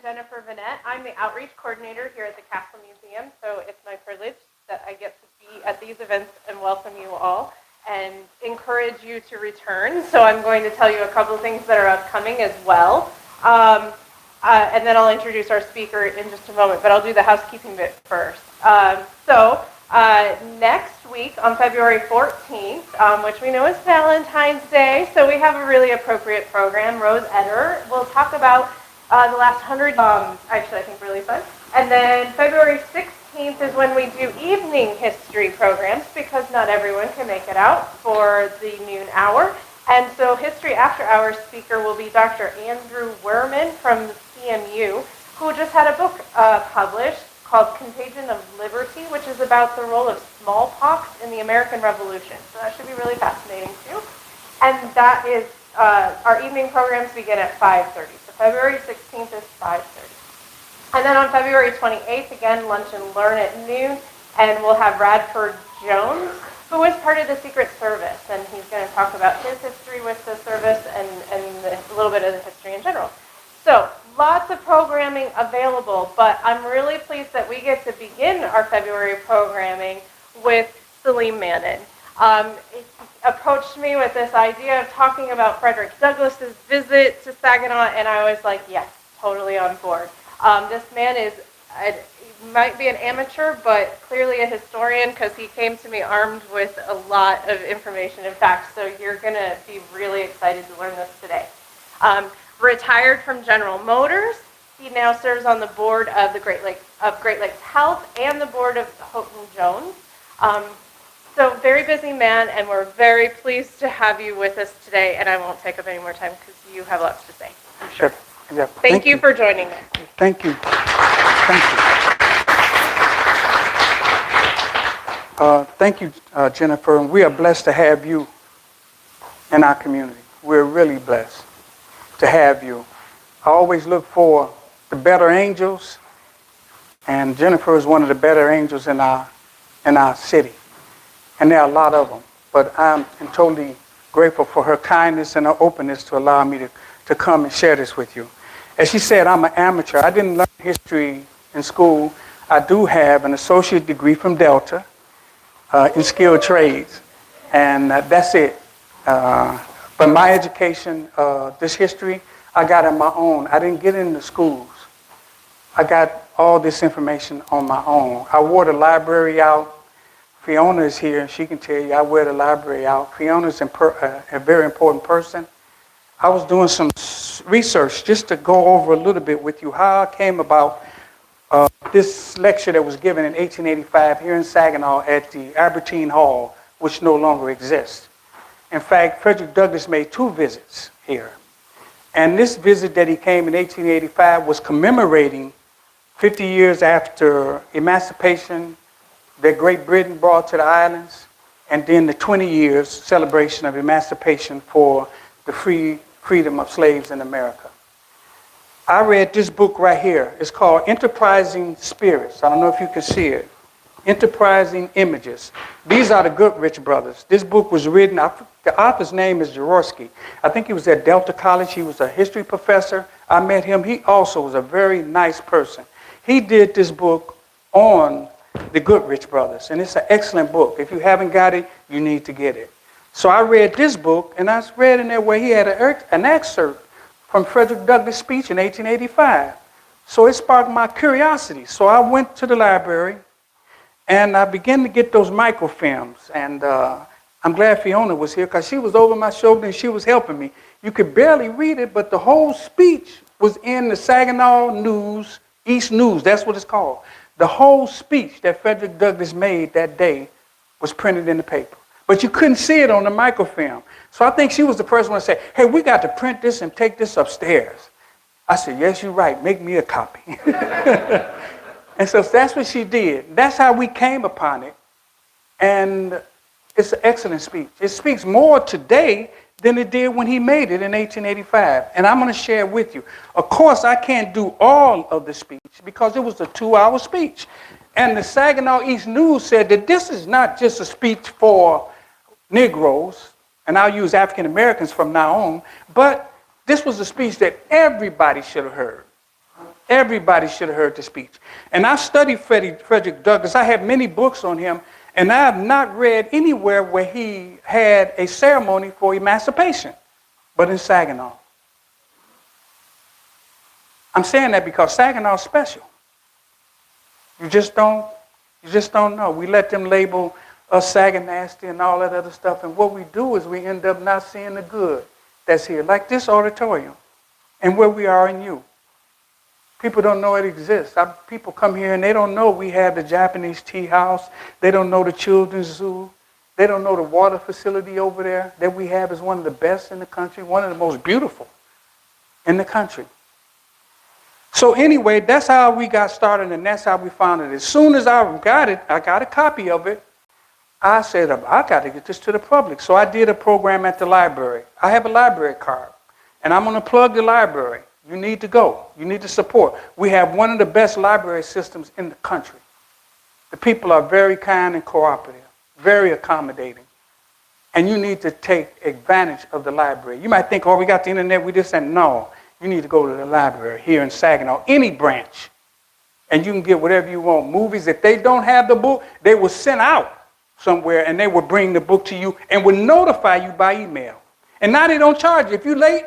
Jennifer Vanette. I'm the outreach coordinator here at the Castle Museum, so it's my privilege that I get to be at these events and welcome you all and encourage you to return. So I'm going to tell you a couple of things that are upcoming as well. And then I'll introduce our speaker in just a moment, but I'll do the housekeeping bit first. Next week on February 14th, which we know is Valentine's Day, so we have a really appropriate program. Rose Eder will talk about the last 100, actually I think really fun. And then February 16th is when we do evening history programs because not everyone can make it out for the noon hour. And so History After Hours speaker will be Dr. Andrew Werman from the CMU, who just had a book published called Contagion of Liberty, which is about the role of smallpox in the American Revolution. So that should be really fascinating too. And that is, our evening programs begin at 5:30. So February 16th is 5:30. And then on February 28th, again, Lunch and Learn at noon, and we'll have Radford Jones, who was part of the Secret Service, and he's going to talk about his history with the service and a little bit of the history in general. So lots of programming available, but I'm really pleased that we get to begin our February programming with Saleem Mannan. He approached me with this idea of talking about Frederick Douglass's visit to Saginaw, and I was like, yes, totally on board. This man is, he might be an amateur, but clearly a historian because he came to me armed with a lot of information and facts, so you're going to be really excited to learn this today. Retired from General Motors, he now serves on the board of the Great Lakes Health and the board of Houghton Jones. So very busy man, and we're very pleased to have you with us today, and I won't take up any more time because you have lots to say, I'm sure. Yeah. Thank you for joining us. Thank you. Thank you, Jennifer. We are blessed to have you in our community. We're really blessed to have you. I always look for the better angels, and Jennifer is one of the better angels in our city. And there are a lot of them. But I'm totally grateful for her kindness and her openness to allow me to come and share this with you. As she said, I'm an amateur. I didn't learn history in school. I do have an associate degree from Delta in skilled trades, and that's it. But my education, this history, I got on my own. I didn't get into schools. I got all this information on my own. I wore the library out. Fiona is here, and she can tell you I wear the library out. Fiona's a very important person. I was doing some research just to go over a little bit with you how I came about this lecture that was given in 1885 here in Saginaw at the Albertine Hall, which no longer exists. In fact, Frederick Douglass made 2 visits here. And this visit that he came in 1885 was commemorating 50 years after emancipation that Great Britain brought to the islands, and then the 20 years celebration of emancipation for the freedom of slaves in America. I read this book right here. It's called Enterprising Spirits. I don't know if you can see it. Enterprising Images. These are the Goodrich brothers. This book was written, the author's name is Jaworski. I think he was at Delta College. He was a history professor. I met him. He also was a very nice person. He did this book on the Goodrich brothers, and it's an excellent book. If you haven't got it, you need to get it. So I read this book, and I read in there where he had an excerpt from Frederick Douglass' speech in 1885. So it sparked my curiosity. So I went to the library, and I began to get those microfilms. And I'm glad Fiona was here because she was over my shoulder and she was helping me. You could barely read it, but the whole speech was in the Saginaw News, East News, that's what it's called. The whole speech that Frederick Douglass made that day was printed in the paper. But you couldn't see it on the microfilm. So I think she was the first one to say, hey, we got to print this and take this upstairs. I said, yes, you're right. Make me a copy. And so that's what she did. That's how we came upon it. And it's an excellent speech. It speaks more today than it did when he made it in 1885. And I'm going to share with you. Of course, I can't do all of the speech because it was a 2-hour speech. And the Saginaw East News said that this is not just a speech for Negroes, and I'll use African Americans from now on, but this was a speech that everybody should have heard. Everybody should have heard the speech. And I studied Frederick Douglass. I have many books on him, and I have not read anywhere where he had a ceremony for emancipation, but in Saginaw. I'm saying that because Saginaw is special. You just don't know. We let them label us Saganasty and all that other stuff, and what we do is we end up not seeing the good that's here, like this auditorium, and where we are in you. People don't know it exists. People come here and they don't know we have the Japanese tea house. They don't know the children's zoo. They don't know the water facility over there that we have is one of the best in the country, one of the most beautiful in the country. So anyway, that's how we got started, and that's how we found it. As soon as I got it, I got a copy of it, I said, I got to get this to the public. So I did a program at the library. I have a library card, and I'm going to plug the library. You need to go. You need to support. We have one of the best library systems in the country. The people are very kind and cooperative, very accommodating. And you need to take advantage of the library. You might think, oh, we got the internet, we just said, no. You need to go to the library here in Saginaw, any branch, and you can get whatever you want. Movies, if they don't have the book, they will send out somewhere, and they will bring the book to you and will notify you by email. And now they don't charge you. If you're late,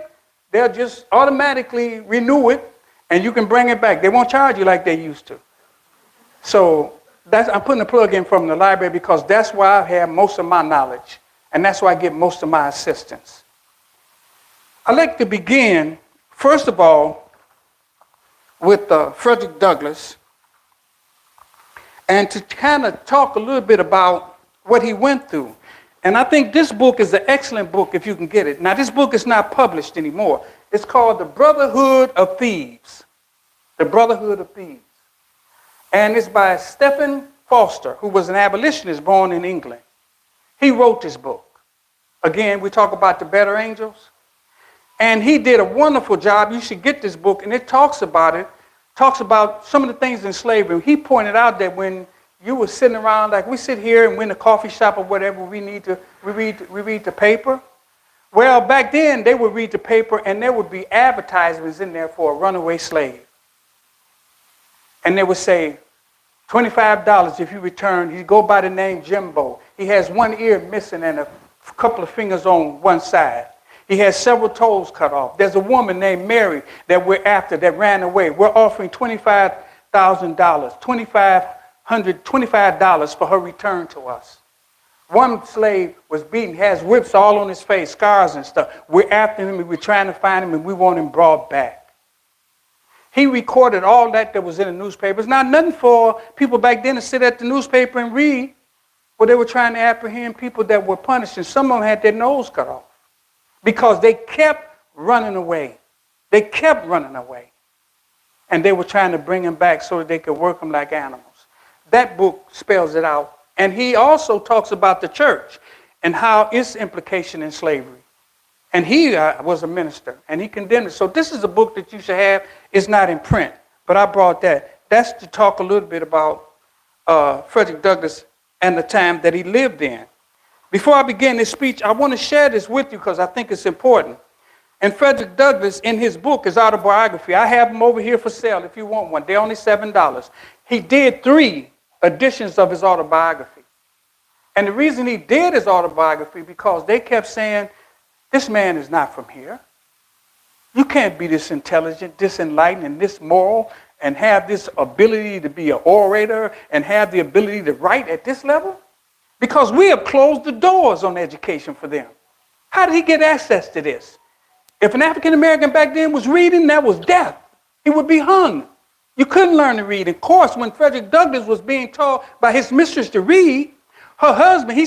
they'll just automatically renew it, and you can bring it back. They won't charge you like they used to. So I'm putting a plug in from the library because that's where I have most of my knowledge, and that's where I get most of my assistance. I'd like to begin, first of all, with Frederick Douglass, and to kind of talk a little bit about what he went through. And I think this book is an excellent book if you can get it. Now, this book is not published anymore. It's called The Brotherhood of Thieves. The Brotherhood of Thieves. And it's by Stephen Foster, who was an abolitionist born in England. He wrote this book. Again, we talk about the better angels. And he did a wonderful job. You should get this book. And it talks about some of the things in slavery. He pointed out that when you were sitting around, like we sit here and we're in a coffee shop or whatever, we read the paper. Well, back then, they would read the paper and there would be advertisements in there for a runaway slave. And they would say, $25 if you return. He'd go by the name Jimbo. He has one ear missing and a couple of fingers on one side. He has several toes cut off. There's a woman named Mary that we're after that ran away. We're offering $25,000, $25 for her return to us. One slave was beaten, has whips all on his face, scars and stuff. We're after him and we're trying to find him and we want him brought back. He recorded all that was in the newspapers. Not nothing for people back then to sit at the newspaper and read, but they were trying to apprehend people that were punished, and some of them had their nose cut off because they kept running away. They kept running away. And they were trying to bring them back so that they could work them like animals. That book spells it out. And he also talks about the church and how its implication in slavery. And he was a minister, and he condemned it. So this is a book that you should have. It's not in print, but I brought that. That's to talk a little bit about Frederick Douglass and the time that he lived in. Before I begin this speech, I want to share this with you because I think it's important. And Frederick Douglass, in his book, his autobiography, I have them over here for sale if you want one. They're only $7. He did 3 editions of his autobiography. And the reason he did his autobiography because they kept saying, this man is not from here. You can't be this intelligent, this enlightened, and this moral, and have this ability to be an orator, and have the ability to write at this level. Because we have closed the doors on education for them. How did he get access to this? If an African American back then was reading, that was death. He would be hung. You couldn't learn to read. Of course, when Frederick Douglass was being taught by his mistress to read, her husband,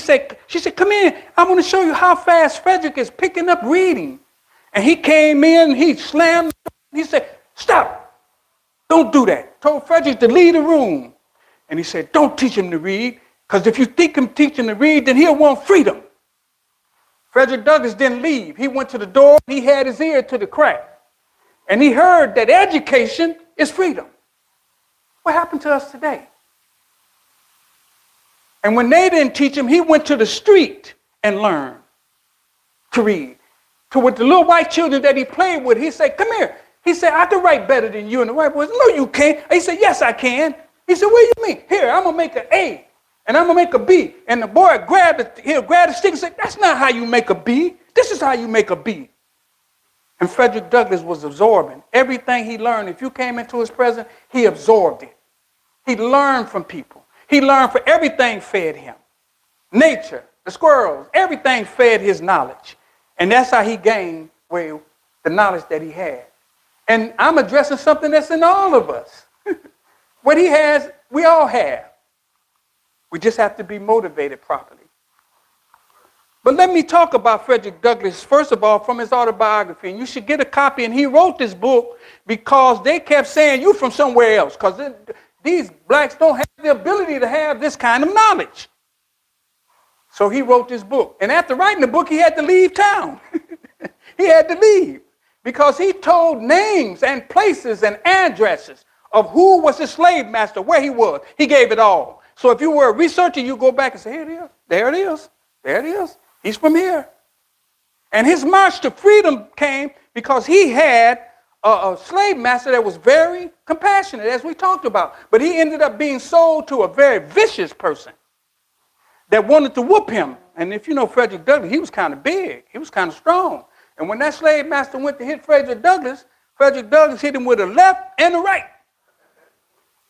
she said, come in. I want to show you how fast Frederick is picking up reading. And he came in, he slammed, he said, stop. Don't do that. Told Frederick to leave the room. And he said, don't teach him to read, because if you think him teaching to read, then he'll want freedom. Frederick Douglass didn't leave. He went to the door, he had his ear to the crack. And he heard that education is freedom. What happened to us today? And when they didn't teach him, he went to the street and learned to read. To with the little white children that he played with, he said, come here. He said, I can write better than you. And the white boy said, no, you can't. He said, yes, I can. He said, what do you mean? Here, I'm going to make an A, and I'm going to make a B. And the boy grabbed the stick and said, that's not how you make a B. This is how you make a B. And Frederick Douglass was absorbing everything he learned. If you came into his presence, he absorbed it. He learned from people. He learned for everything fed him. Nature, the squirrels, everything fed his knowledge. And that's how he gained the knowledge that he had. And I'm addressing something that's in all of us. What he has, we all have. We just have to be motivated properly. But let me talk about Frederick Douglass, first of all, from his autobiography. And you should get a copy. And he wrote this book because they kept saying, you from somewhere else. Because these blacks don't have the ability to have this kind of knowledge. So he wrote this book. And after writing the book, he had to leave town. He had to leave. Because he told names and places and addresses of who was his slave master, where he was. He gave it all. So if you were a researcher, you go back and say, here it is, there it is, there it is. He's from here. And his march to freedom came because he had a slave master that was very compassionate, as we talked about. But he ended up being sold to a very vicious person that wanted to whoop him. And if you know Frederick Douglass, he was kind of big. He was kind of strong. And when that slave master went to hit Frederick Douglass hit him with a left and a right.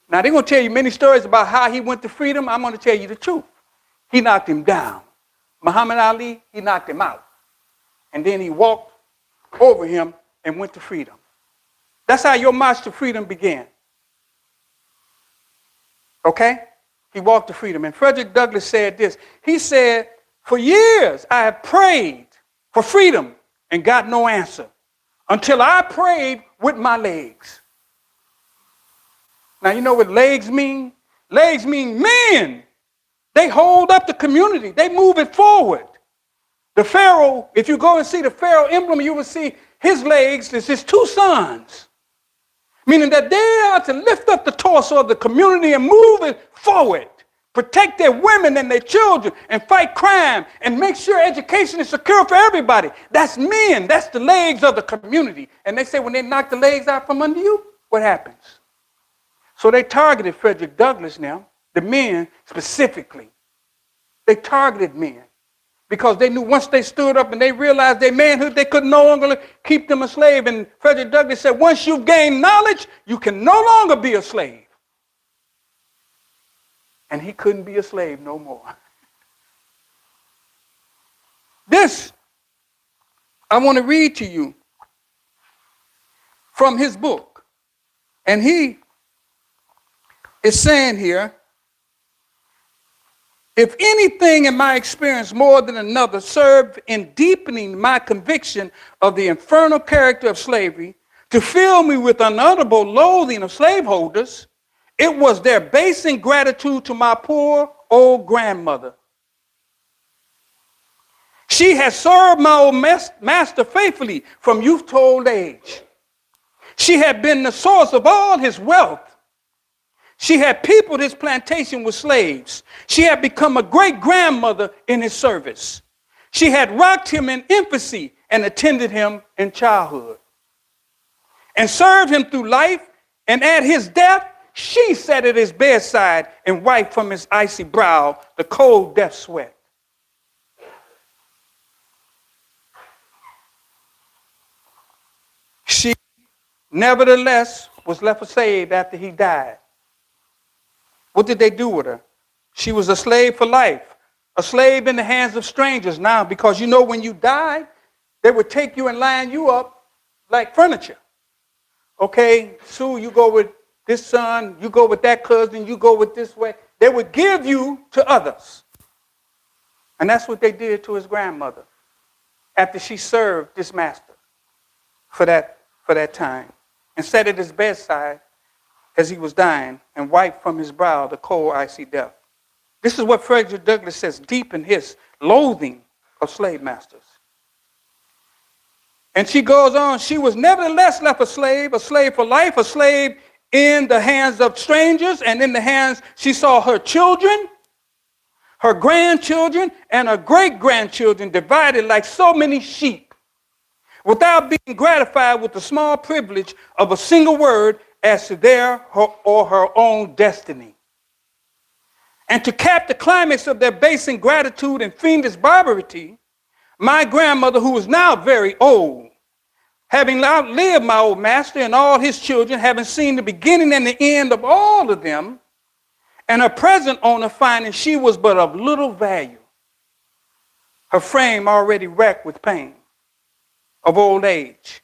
Now, they're going to tell you many stories about how he went to freedom. I'm going to tell you the truth. He knocked him down. Muhammad Ali, he knocked him out. And then he walked over him and went to freedom. That's how your march to freedom began. Okay? He walked to freedom. And Frederick Douglass said this. He said, for years I have prayed for freedom and got no answer until I prayed with my legs. Now, you know what legs mean? Legs mean men. They hold up the community. They move it forward. The Pharaoh, if you go and see the Pharaoh emblem, you will see his legs is his two sons. Meaning that they are to lift up the torso of the community and move it forward. Protect their women and their children and fight crime and make sure education is secure for everybody. That's men. That's the legs of the community. And they say when they knock the legs out from under you, what happens? So they targeted Frederick Douglass now, the men specifically. They targeted men because they knew once they stood up and they realized their manhood, they could no longer keep them a slave. And Frederick Douglass said, once you've gained knowledge, you can no longer be a slave. And he couldn't be a slave no more. This, I want to read to you from his book. And he is saying here, if anything in my experience more than another served in deepening my conviction of the infernal character of slavery, to fill me with unutterable loathing of slaveholders, it was their base ingratitude to my poor old grandmother. She had served my old master faithfully from youth to old age. She had been the source of all his wealth. She had peopled his plantation with slaves. She had become a great grandmother in his service. She had rocked him in infancy and attended him in childhood and served him through life. And at his death, she sat at his bedside and wiped from his icy brow the cold death sweat. She, nevertheless, was left a slave after he died. What did they do with her? She was a slave for life, a slave in the hands of strangers now, because you know when you died, they would take you and line you up like furniture. Okay, Sue, you go with this son, you go with that cousin, you go with this way. They would give you to others. And that's what they did to his grandmother after she served this master for that time and sat at his bedside as he was dying and wiped from his brow the cold, icy death. This is what Frederick Douglass says deep in his loathing of slave masters. And she goes on, she was nevertheless left a slave for life, a slave in the hands of strangers, and in the hands, she saw her children, her grandchildren, and her great-grandchildren divided like so many sheep. without being gratified with the small privilege of a single word as to their or her own destiny. And to cap the climax of their base ingratitude and fiendish barbarity, my grandmother, who was now very old, having outlived my old master and all his children, having seen the beginning and the end of all of them, and her present owner finding she was but of little value, her frame already racked with pain of old age,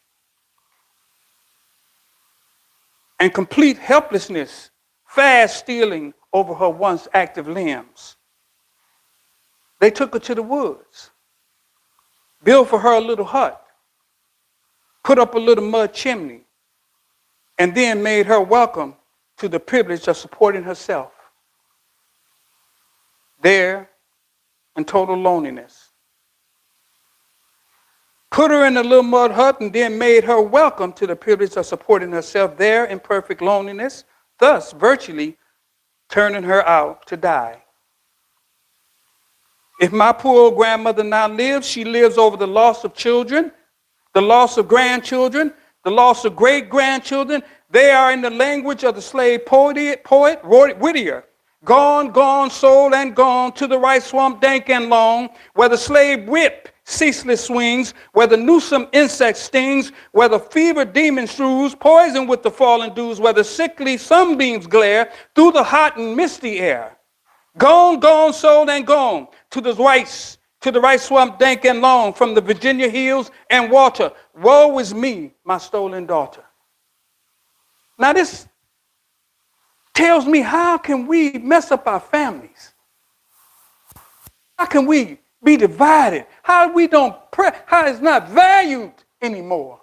and complete helplessness fast stealing over her once active limbs. They took her to the woods, built for her a little hut, put up a little mud chimney, and then made her welcome to the privilege of supporting herself there in total loneliness. Put her in a little mud hut and then made her welcome to the privilege of supporting herself there in perfect loneliness, thus virtually turning her out to die. If my poor old grandmother now lives, she lives over the loss of children, the loss of grandchildren, the loss of great-grandchildren. They are, in the language of the slave poet Whittier, gone, gone, sold and gone to the right swamp dank and long, where the slave whip ceaseless swings, where the noosome insect stings, where the fever demon strews, poison with the fallen dews, where the sickly sunbeams glare through the hot and misty air. Gone, gone, sold and gone to the right swamp dank and long, from the Virginia hills and water. Woe is me, my stolen daughter. Now this tells me, how can we mess up our families? How can we be divided? How we don't pray? How it's not valued anymore?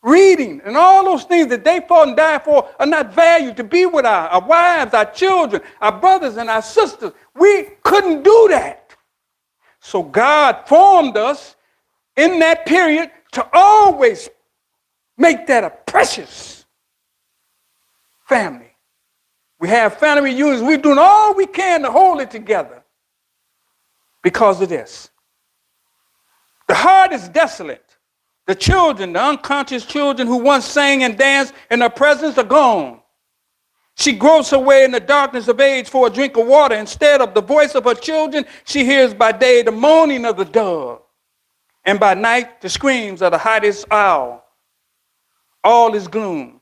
Reading and all those things that they fought and died for are not valued. To be with our wives, our children, our brothers and our sisters. We couldn't do that. So God formed us in that period to always make that a precious family. We have family reunions. We're doing all we can to hold it together because of this. The heart is desolate. The children, the unconscious children who once sang and danced in her presence are gone. She gropes her way in the darkness of age for a drink of water. Instead of the voice of her children, she hears by day the moaning of the dove, and by night the screams of the hottest owl. All is gloom.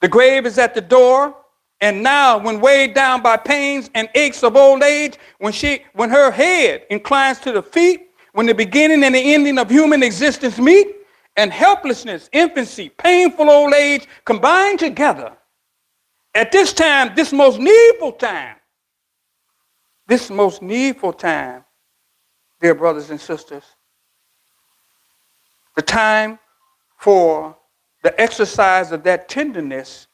The grave is at the door, and now, when weighed down by pains and aches of old age, when her head inclines to the feet, when the beginning and the ending of human existence meet, and helplessness, infancy, painful old age combine together, at this time, this most needful time, dear brothers and sisters, the time for the exercise of that tenderness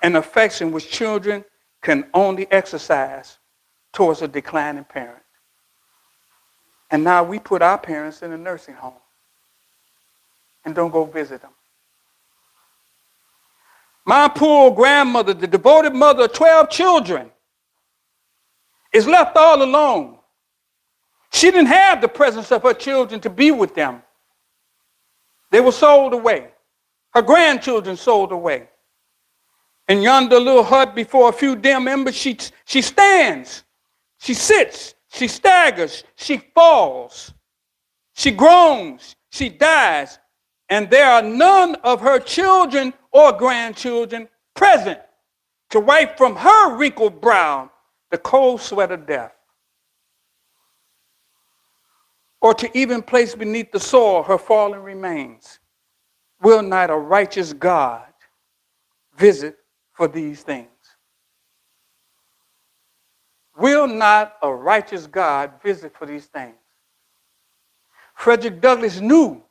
and affection which children can only exercise towards a declining parent. And now we put our parents in a nursing home and don't go visit them. My poor grandmother, the devoted mother of 12 children, is left all alone. She didn't have the presence of her children to be with them. They were sold away. Her grandchildren sold away. In yonder little hut before a few dim embers, she stands, she sits, she staggers, she falls, she groans, she dies, and there are none of her children or grandchildren present to wipe from her wrinkled brow the cold sweat of death, or to even place beneath the soil her fallen remains. Will not a righteous God visit for these things? Will not a righteous God visit for these things? Frederick Douglass knew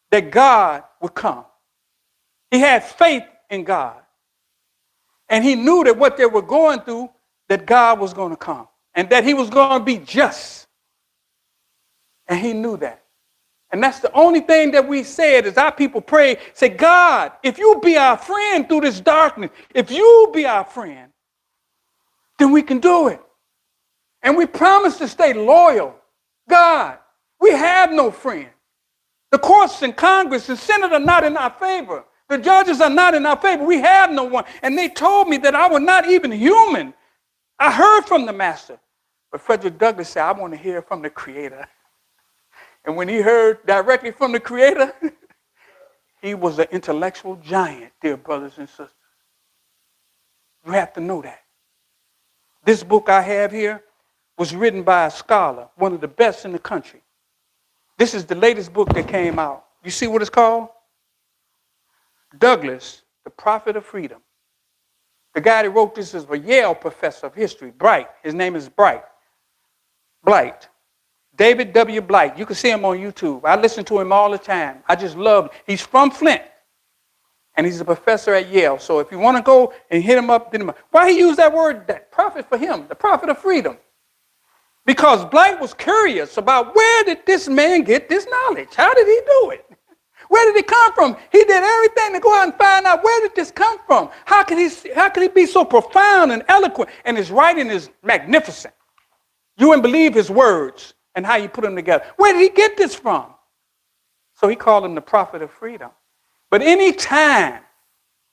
that God would come. He had faith in God. And he knew that what they were going through, that God was going to come. And that he was going to be just. And he knew that. And that's the only thing that we said as our people pray. Say, God, if you be our friend through this darkness, if you be our friend, then we can do it. And we promise to stay loyal. God, we have no friend. The courts and Congress and Senate are not in our favor. The judges are not in our favor. We have no one. And they told me that I was not even human. I heard from the master. But Frederick Douglass said, I want to hear from the Creator. And when he heard directly from the Creator, he was an intellectual giant, dear brothers and sisters. You have to know that. This book I have here was written by a scholar, one of the best in the country. This is the latest book that came out. You see what it's called? Douglass, the Prophet of Freedom. The guy that wrote this is a Yale professor of history, Bright. His name is Blight. David W. Blight. You can see him on YouTube. I listen to him all the time. I just love him. He's from Flint, and he's a professor at Yale. So if you want to go and hit him up, why he used that word, that prophet for him, the prophet of freedom? Because Blight was curious about where did this man get this knowledge? How did he do it? Where did it come from? He did everything to go out and find out where did this come from? How could he be so profound and eloquent? And his writing is magnificent. You wouldn't believe his words and how he put them together. Where did he get this from? So he called him the prophet of freedom. But any time,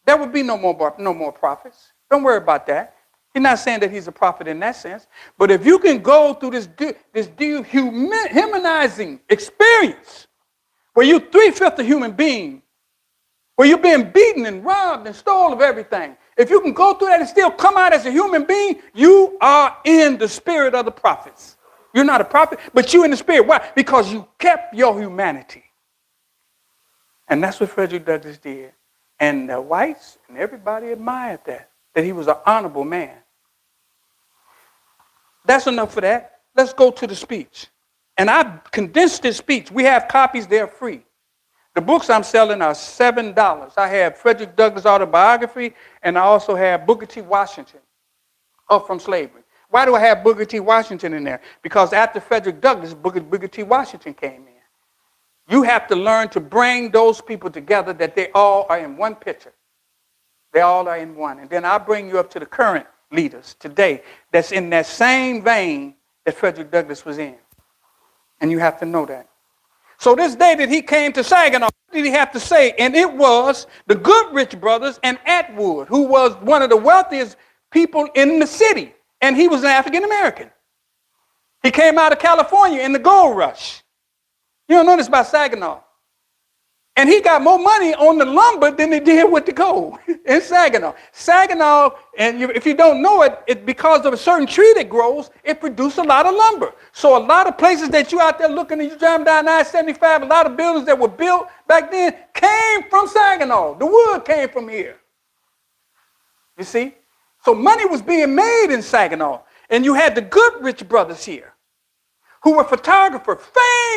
there would be no more prophets. Don't worry about that. He's not saying that he's a prophet in that sense. But if you can go through this dehumanizing experience where you're 3/5 a human being, where you're being beaten and robbed and stole of everything, if you can go through that and still come out as a human being, you are in the spirit of the prophets. You're not a prophet, but you're in the spirit. Why? Because you kept your humanity. And that's what Frederick Douglass did. And the whites and everybody admired that he was an honorable man. That's enough for that. Let's go to the speech. And I condensed this speech. We have copies, they're free. The books I'm selling are $7. I have Frederick Douglass' autobiography, and I also have Booker T. Washington, Up from Slavery. Why do I have Booker T. Washington in there? Because after Frederick Douglass, Booker T. Washington came in. You have to learn to bring those people together that they all are in one picture. They all are in one. And then I'll bring you up to the current leaders today that's in that same vein that Frederick Douglass was in. And you have to know that. So this day that he came to Saginaw, what did he have to say? And it was the Goodrich brothers and Atwood, who was one of the wealthiest people in the city. And he was an African American. He came out of California in the gold rush. You don't know this about Saginaw. And he got more money on the lumber than he did with the gold in Saginaw. Saginaw, and if you don't know it, because of a certain tree that grows, it produces a lot of lumber. So a lot of places that you out there looking and you driving down I-75, a lot of buildings that were built back then came from Saginaw. The wood came from here. You see? So money was being made in Saginaw. And you had the Goodrich brothers here, who were photographers,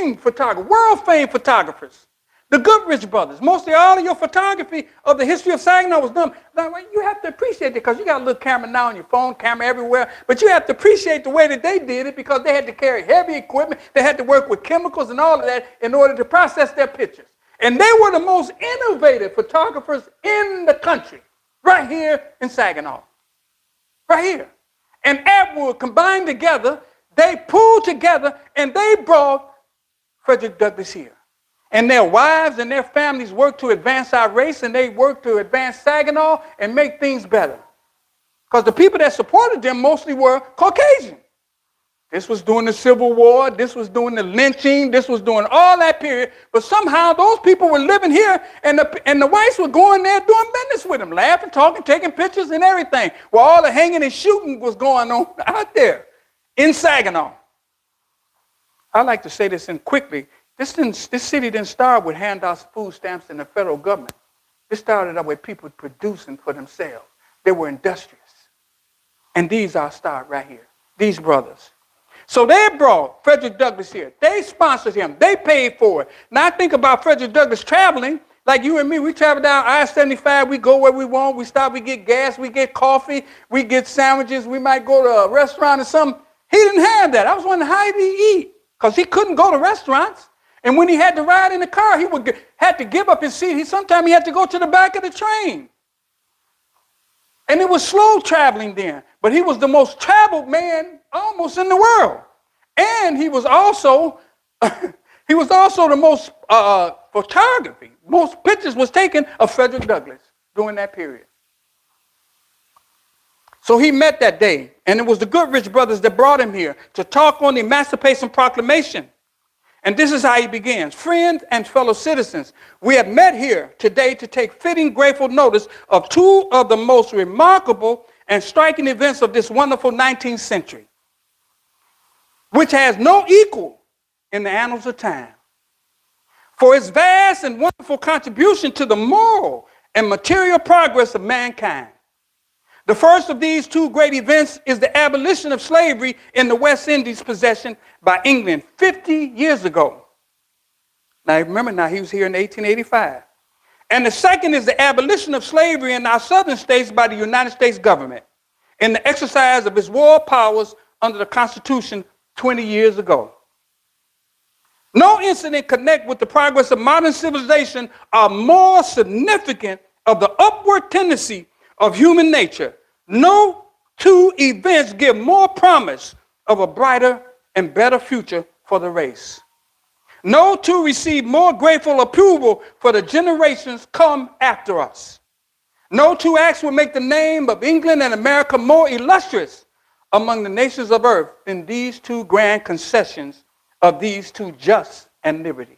world-famed photographers. The Goodrich brothers. Mostly all of your photography of the history of Saginaw was done. Now, you have to appreciate it because you got a little camera now on your phone, camera everywhere. But you have to appreciate the way that they did it because they had to carry heavy equipment. They had to work with chemicals and all of that in order to process their pictures. And they were the most innovative photographers in the country, right here in Saginaw. Right here. And Atwood combined together, they pulled together, and they brought Frederick Douglass here. And their wives and their families worked to advance our race, and they worked to advance Saginaw and make things better. Because the people that supported them mostly were Caucasian. This was during the Civil War. This was during the lynching. This was during all that period. But somehow those people were living here, and the whites were going there doing business with them, laughing, talking, taking pictures and everything, while all the hanging and shooting was going on out there in Saginaw. I like to say this in quickly. This city didn't start with handouts, food stamps, and the federal government. It started out with people producing for themselves. They were industrious. And these are start right here, these brothers. So they brought Frederick Douglass here. They sponsored him. They paid for it. Now I think about Frederick Douglass traveling, like you and me. We travel down I-75. We go where we want. We stop. We get gas. We get coffee. We get sandwiches. We might go to a restaurant or something. He didn't have that. I was wondering how did he eat? Because he couldn't go to restaurants. And when he had to ride in the car, he had to give up his seat. Sometimes he had to go to the back of the train. And it was slow traveling then. But he was the most traveled man almost in the world. And he was also He was also the most photography. Most pictures was taken of Frederick Douglass during that period. So he met that day, and it was the Goodrich brothers that brought him here to talk on the Emancipation Proclamation. And this is how he begins. Friends and fellow citizens, we have met here today to take fitting, grateful notice of two of the most remarkable and striking events of this wonderful 19th century, which has no equal in the annals of time. For its vast and wonderful contribution to the moral and material progress of mankind. The first of these two great events is the abolition of slavery in the West Indies possession by England 50 years ago. Now remember, he was here in 1885. And the second is the abolition of slavery in our southern states by the United States government in the exercise of its war powers under the Constitution 20 years ago. No incident connected with the progress of modern civilization are more significant of the upward tendency of human nature. No two events give more promise of a brighter and better future for the race. No two receive more grateful approval for the generations come after us. No two acts will make the name of England and America more illustrious among the nations of earth than these two grand concessions of these two justice and liberty.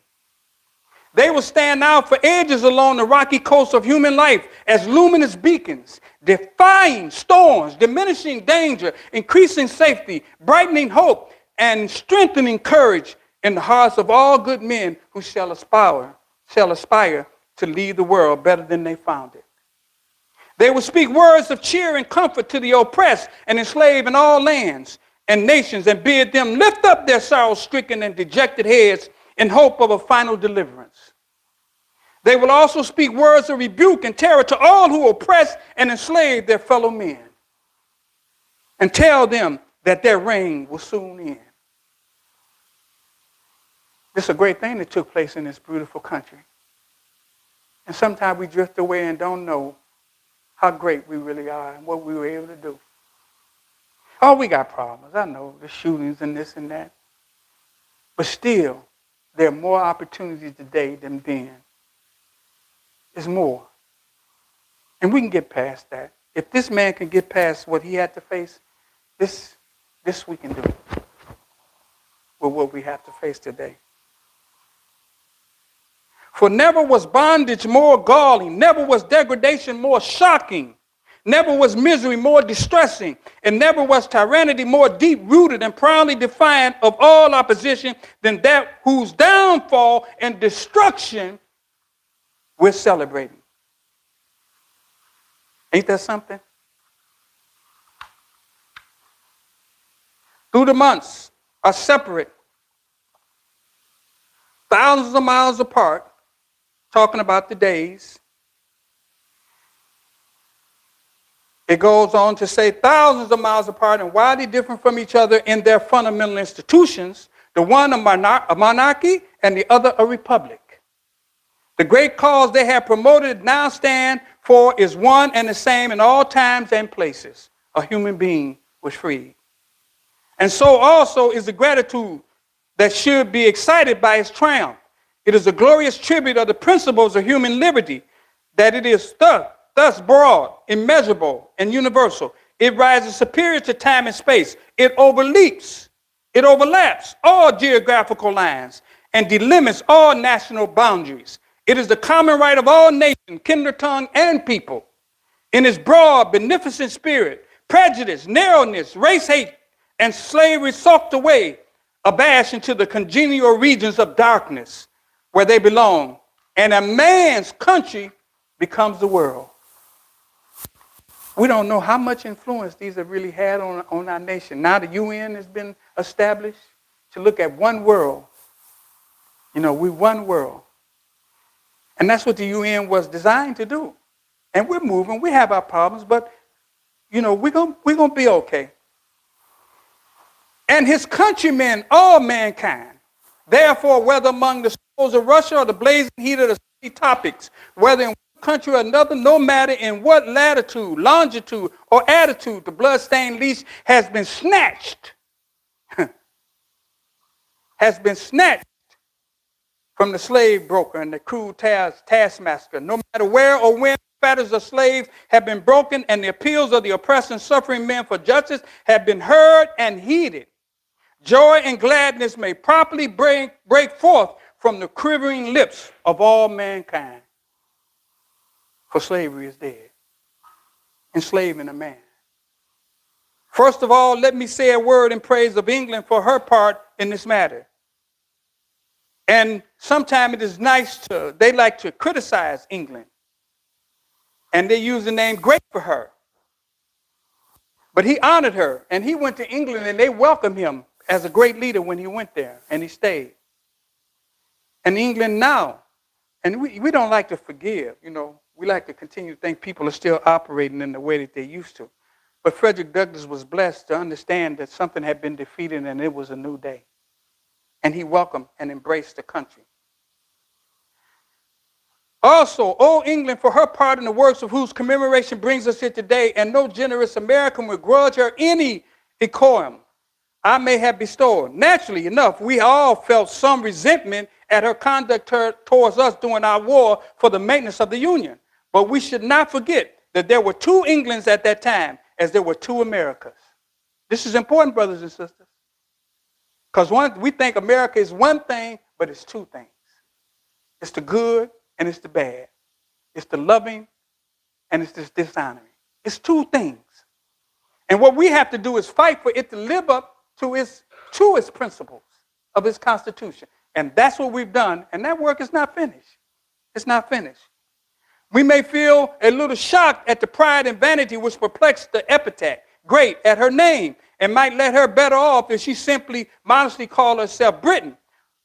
They will stand out for ages along the rocky coast of human life as luminous beacons, defying storms, diminishing danger, increasing safety, brightening hope, and strengthening courage in the hearts of all good men who shall aspire to leave the world better than they found it. They will speak words of cheer and comfort to the oppressed and enslaved in all lands and nations, and bid them lift up their sorrow-stricken and dejected heads in hope of a final deliverance. They will also speak words of rebuke and terror to all who oppress and enslave their fellow men, and tell them that their reign will soon end. This is a great thing that took place in this beautiful country. And sometimes we drift away and don't know how great we really are and what we were able to do. Oh, we got problems. I know, the shootings and this and that. But still, there are more opportunities today than then. There's more. And we can get past that. If this man can get past what he had to face, this we can do with what we have to face today. For never was bondage more galling, never was degradation more shocking, never was misery more distressing, and never was tyranny more deep-rooted and proudly defiant of all opposition than that whose downfall and destruction we're celebrating. Ain't that something? Through the months are separate, thousands of miles apart, talking about the days. It goes on to say thousands of miles apart and widely different from each other in their fundamental institutions, the one a monarchy and the other a republic. The great cause they have promoted now stand for is one and the same in all times and places. A human being was freed. And so also is the gratitude that should be excited by its triumph. It is a glorious tribute of the principles of human liberty that it is thus broad, immeasurable, and universal. It rises superior to time and space. It overlaps all geographical lines and delimits all national boundaries. It is the common right of all nations, kindred tongue, and people. In its broad, beneficent spirit, prejudice, narrowness, race hate, and slavery soaked away, abashed into the congenial regions of darkness where they belong, and a man's country becomes the world. We don't know how much influence these have really had on our nation. Now the UN has been established to look at one world. We one world. And that's what the UN was designed to do. And we're moving. We have our problems, but, we're gonna be okay. And his countrymen, all mankind, therefore, whether among the souls of Russia or the blazing heat of the city topics, whether in one country or another, no matter in what latitude, longitude, or attitude, the bloodstained leash has been snatched. Has been snatched from the slave broker and the cruel taskmaster. No matter where or when the fetters of slaves have been broken and the appeals of the oppressed and suffering men for justice have been heard and heeded, joy and gladness may properly break forth from the quivering lips of all mankind. For slavery is dead, enslaving a man. First of all, let me say a word in praise of England for her part in this matter. And sometimes it is they like to criticize England. And they use the name great for her. But he honored her, and he went to England, and they welcomed him as a great leader when he went there, and he stayed. And England now, and we don't like to forgive, we like to continue to think people are still operating in the way that they used to. But Frederick Douglass was blessed to understand that something had been defeated and it was a new day. And he welcomed and embraced the country. Also, O England, for her part in the works of whose commemoration brings us here today, and no generous American would grudge her any decorum I may have bestowed. Naturally enough, we all felt some resentment at her conduct towards us during our war for the maintenance of the Union. But we should not forget that there were two Englands at that time, as there were two Americas. This is important, brothers and sisters. Because we think America is one thing, but it's two things. It's the good and it's the bad. It's the loving and it's the dishonoring. It's two things. And what we have to do is fight for it to live up to its principles of its Constitution. And that's what we've done, and that work is not finished. It's not finished. We may feel a little shocked at the pride and vanity which perplexed the epithet, great, at her name, and might let her better off if she simply modestly called herself Britain.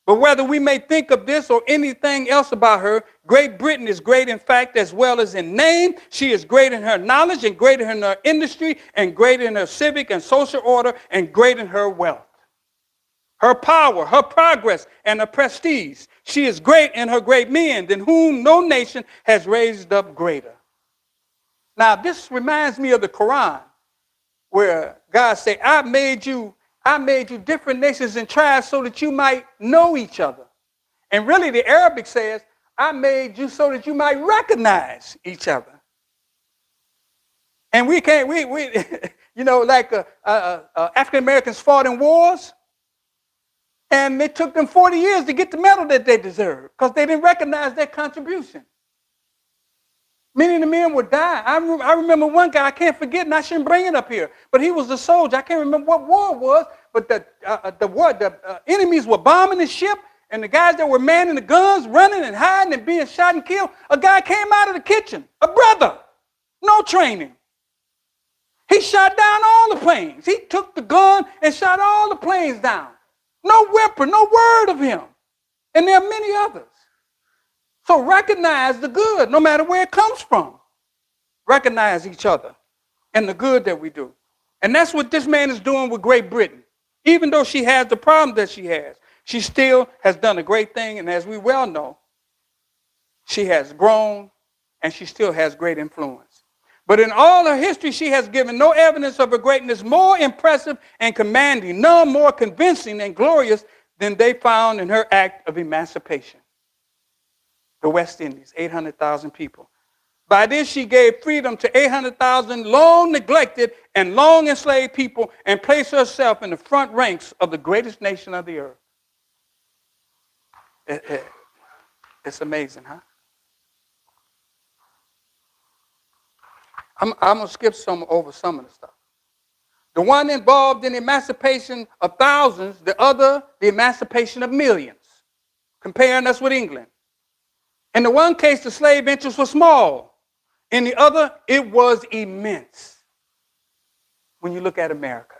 But whether we may think of this or anything else about her, Great Britain is great in fact as well as in name. She is great in her knowledge and great in her industry and great in her civic and social order and great in her wealth, her power, her progress, and her prestige. She is great in her great men, than whom no nation has raised up greater. Now, this reminds me of the Quran, where God said, I made you different nations and tribes so that you might know each other. And really, the Arabic says, I made you so that you might recognize each other. And we can't, like African Americans fought in wars. And it took them 40 years to get the medal that they deserved because they didn't recognize their contribution. Many of the men would die. I remember one guy, I can't forget, and I shouldn't bring it up here, but he was a soldier. I can't remember what war it was, but the enemies were bombing the ship, and the guys that were manning the guns, running and hiding and being shot and killed, a guy came out of the kitchen, a brother, no training. He shot down all the planes. He took the gun and shot all the planes down. No whimper, no word of him. And there are many others. So recognize the good, no matter where it comes from. Recognize each other and the good that we do. And that's what this man is doing with Great Britain. Even though she has the problem that she has, she still has done a great thing. And as we well know, she has grown and she still has great influence. But in all her history, she has given no evidence of her greatness more impressive and commanding, none more convincing and glorious than they found in her act of emancipation. The West Indies, 800,000 people. By this, she gave freedom to 800,000 long neglected and long enslaved people and placed herself in the front ranks of the greatest nation of the earth. It's amazing, huh? I'm going to skip over some of the stuff. The one involved in the emancipation of thousands, the other, the emancipation of millions, comparing us with England. In the one case, the slave interests were small. In the other, it was immense when you look at America.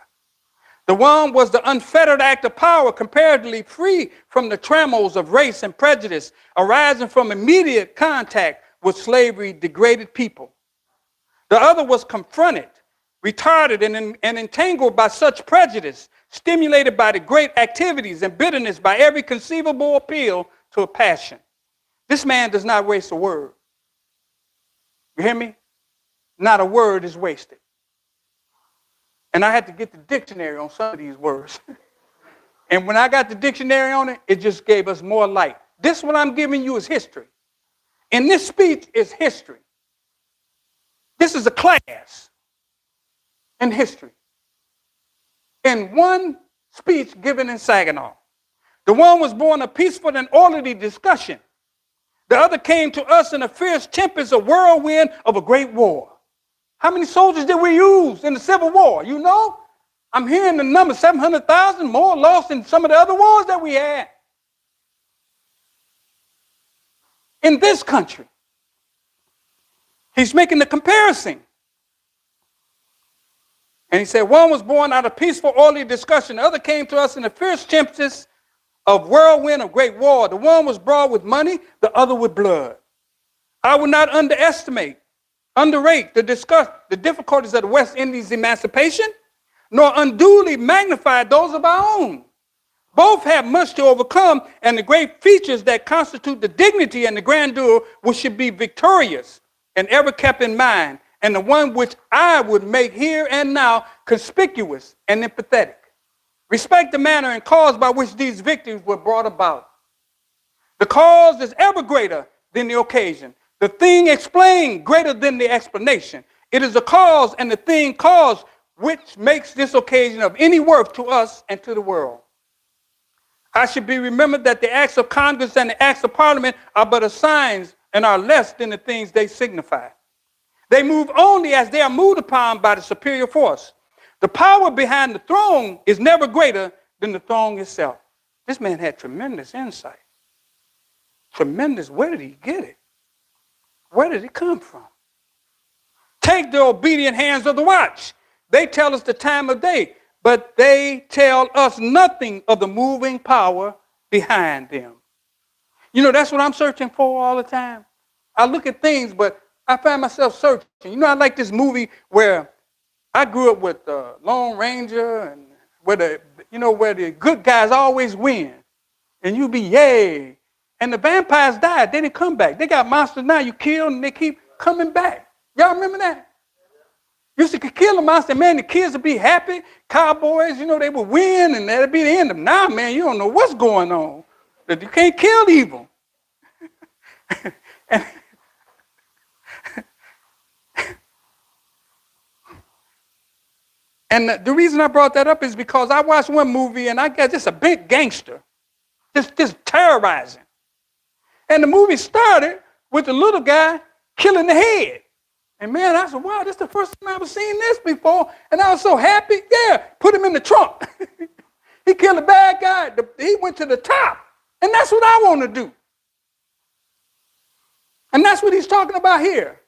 The one was the unfettered act of power, comparatively free from the trammels of race and prejudice, arising from immediate contact with slavery degraded people. The other was confronted, retarded, and entangled by such prejudice, stimulated by the great activities and bitterness by every conceivable appeal to a passion. This man does not waste a word. You hear me? Not a word is wasted. And I had to get the dictionary on some of these words. And when I got the dictionary on it, it just gave us more light this what I'm giving you is history. And this speech is history. This is a class in history. In one speech given in Saginaw, the one was born a peaceful and orderly discussion. The other came to us in a fierce tempest, a whirlwind of a great war. How many soldiers did we use in the Civil War? You know? I'm hearing the number 700,000, more lost than some of the other wars that we had. In this country, he's making the comparison. And he said, one was born out of peaceful, orderly discussion. The other came to us in a fierce tempest of whirlwind of great war. The one was brought with money, the other with blood. I would not underrate the difficulties of the West Indies emancipation, nor unduly magnify those of our own. Both have much to overcome, and the great features that constitute the dignity and the grandeur which should be victorious and ever kept in mind, and the one which I would make here and now conspicuous and empathetic. Respect the manner and cause by which these victories were brought about. The cause is ever greater than the occasion. The thing explained greater than the explanation. It is the cause and the thing caused which makes this occasion of any worth to us and to the world. I should be remembered that the acts of Congress and the acts of Parliament are but signs and are less than the things they signify. They move only as they are moved upon by the superior force. The power behind the throne is never greater than the throne itself. This man had tremendous insight. Tremendous. Where did he get it? Where did it come from? Take the obedient hands of the watch. They tell us the time of day, but they tell us nothing of the moving power behind them. You know, that's what I'm searching for all the time. I look at things, but I find myself searching. You know, I like this movie where I grew up with Lone Ranger, and where the good guys always win, and you be yay, and the vampires died. They didn't come back. They got monsters now. You kill them, and they keep coming back. Y'all remember that? Used to kill a monster, man. The kids would be happy. Cowboys, you know, they would win, and that'd be the end of them. Now, man, you don't know what's going on. That you can't kill evil. And the reason I brought that up is because I watched one movie and I got just a big gangster, just terrorizing. And the movie started with the little guy killing the head. And man, I said, wow, this is the first time I've ever seen this before. And I was so happy. Yeah, put him in the trunk. He killed a bad guy. He went to the top. And that's what I want to do. And that's what he's talking about here.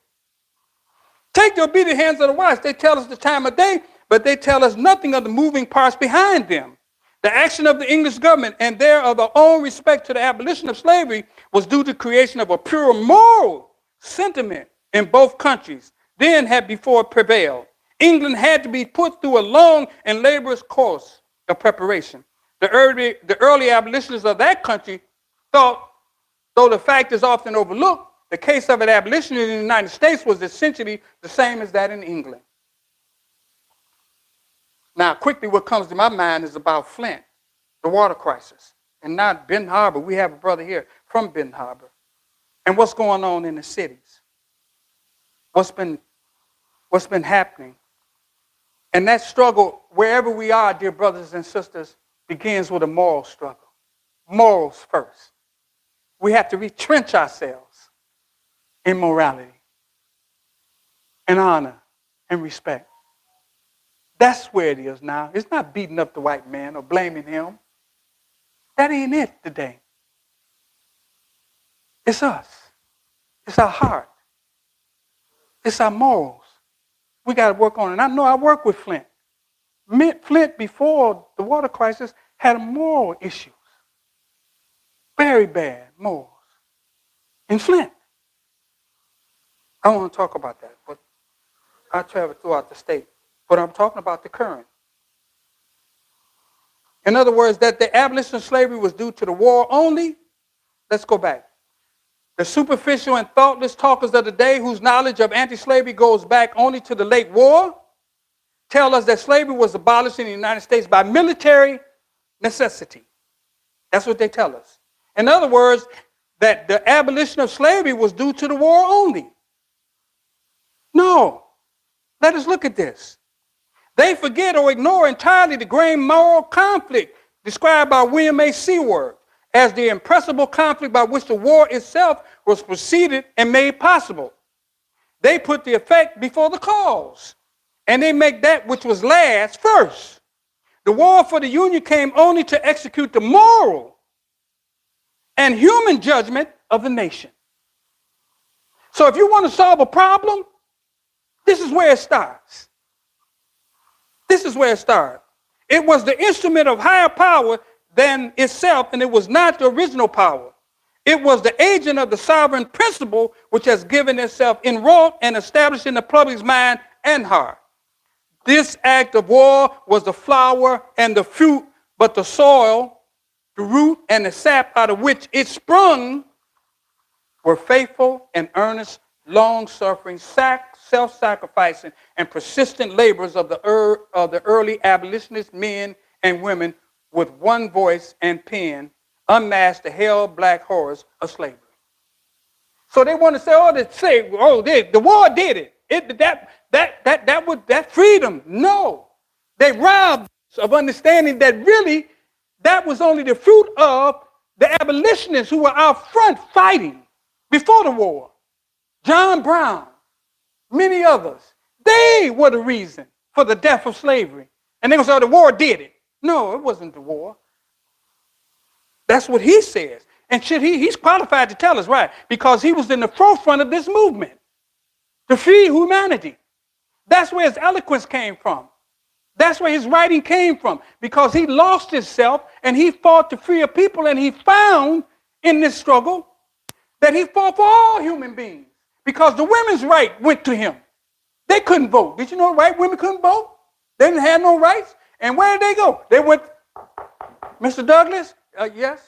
Take the obedient hands of the watch. They tell us the time of day, but they tell us nothing of the moving parts behind them. The action of the English government and their of their own respect to the abolition of slavery was due to the creation of a pure moral sentiment in both countries, then had before prevailed. England had to be put through a long and laborious course of preparation. The early abolitionists of that country thought, though the fact is often overlooked, the case of an abolition in the United States was essentially the same as that in England. Now, quickly, what comes to my mind is about Flint, the water crisis, and not Benton Harbor. We have a brother here from Benton Harbor. And what's going on in the cities? What's been happening? And that struggle, wherever we are, dear brothers and sisters, begins with a moral struggle. Morals first. We have to retrench ourselves in morality, in honor, and respect. That's where it is now. It's not beating up the white man or blaming him. That ain't it today. It's us. It's our heart. It's our morals. We got to work on it. And I know I work with Flint. Flint, before the water crisis, had moral issues. Very bad morals. In Flint. I don't want to talk about that, but I travel throughout the state. But I'm talking about the current. In other words, that the abolition of slavery was due to the war only. Let's go back. The superficial and thoughtless talkers of the day, whose knowledge of anti-slavery goes back only to the late war, tell us that slavery was abolished in the United States by military necessity. That's what they tell us. In other words, that the abolition of slavery was due to the war only. No. Let us look at this. They forget or ignore entirely the grand moral conflict described by William A. Seward as the impressible conflict by which the war itself was preceded and made possible. They put the effect before the cause, and they make that which was last first. The war for the Union came only to execute the moral and human judgment of the nation. So if you want to solve a problem, this is where it starts. This is where it started. It was the instrument of higher power than itself, and it was not the original power. It was the agent of the sovereign principle which has given itself inwrought and established in the public's mind and heart. This act of war was the flower and the fruit, but the soil, the root, and the sap out of which it sprung were faithful and earnest, long-suffering, self-sacrificing, and persistent labors of the early abolitionist men and women with one voice and pen unmasked the hell-black horrors of slavery. So they want to say, the war did it. That freedom. No. They robbed us of understanding that really that was only the fruit of the abolitionists who were out front fighting before the war. John Brown, many others, they were the reason for the death of slavery. And they going to say, the war did it. No, it wasn't the war. That's what he says. And he's qualified to tell us, right? Because he was in the forefront of this movement to free humanity. That's where his eloquence came from. That's where his writing came from. Because he lost himself and he fought to free a people, and he found in this struggle that he fought for all human beings. Because the women's right went to him. They couldn't vote. Did you know white women couldn't vote? They didn't have no rights. And where did they go? They went, Mr. Douglas, yes,